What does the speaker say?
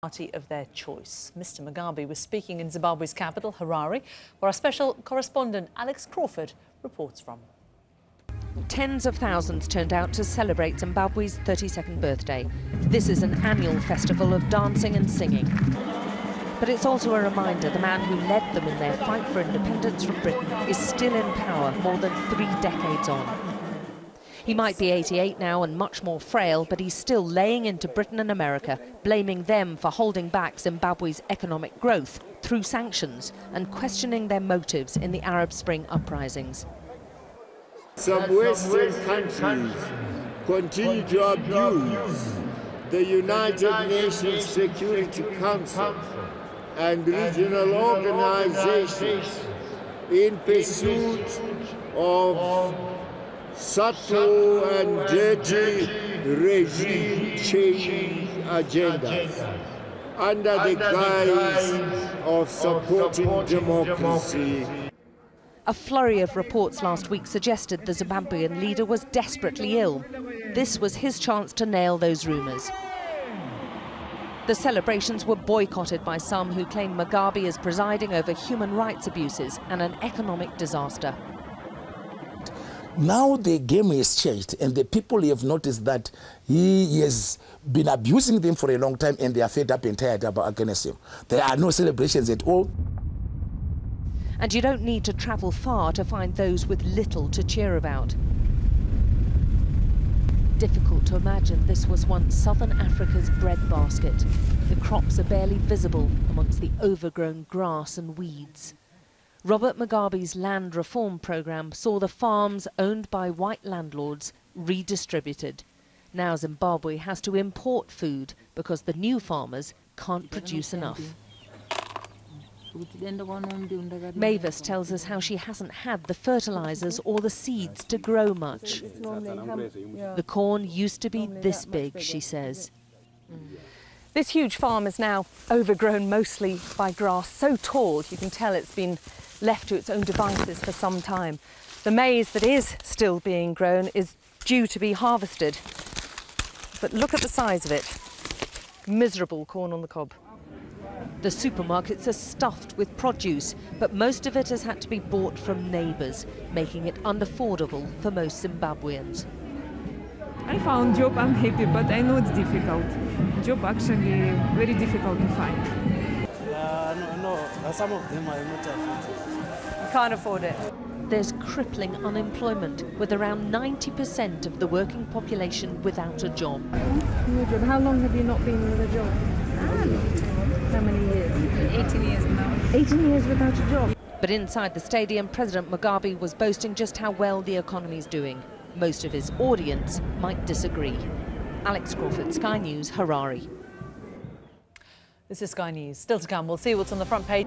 Party of their choice. Mr. Mugabe was speaking in Zimbabwe's capital, Harare, where our special correspondent Alex Crawford reports from. Tens of thousands turned out to celebrate Zimbabwe's 32nd birthday. This is an annual festival of dancing and singing. But it's also a reminder the man who led them in their fight for independence from Britain is still in power more than 3 decades on. He might be 88 now and much more frail, but he's still laying into Britain and America, blaming them for holding back Zimbabwe's economic growth through sanctions and questioning their motives in the Arab Spring uprisings. Some Western countries continue to abuse the United Nations Security Council and regional organizations in pursuit of subtle and dirty regime change agendas under the guise of supporting democracy. A flurry of reports last week suggested the Zimbabwean leader was desperately ill. This was his chance to nail those rumours. The celebrations were boycotted by some who claim Mugabe is presiding over human rights abuses and an economic disaster. Now the game has changed, and the people have noticed that he has been abusing them for a long time, and they are fed up and tired against him. There are no celebrations at all. And you don't need to travel far to find those with little to cheer about. Difficult to imagine this was once southern Africa's breadbasket. The crops are barely visible amongst the overgrown grass and weeds. Robert Mugabe's land reform programme saw the farms owned by white landlords redistributed. Now Zimbabwe has to import food because the new farmers can't produce enough. Mavis tells us how she hasn't had the fertilisers or the seeds to grow much. The corn used to be this big, she says. This huge farm is now overgrown mostly by grass, so tall you can tell it's been left to its own devices for some time. The maize that is still being grown is due to be harvested. But look at the size of it. Miserable corn on the cob. The supermarkets are stuffed with produce, but most of it has had to be bought from neighbours, making it unaffordable for most Zimbabweans. I found job, I'm happy, but I know it's difficult. Job actually very difficult to find. No, some of them are not afforded. You can't afford it. There's crippling unemployment, with around 90% of the working population without a job. How long have you not been with a job? How many years? 18 years now. 18 years without a job. But inside the stadium, President Mugabe was boasting just how well the economy's doing. Most of his audience might disagree. Alex Crawford, Sky News, Harare. This is Sky News. Still to come, we'll see what's on the front page.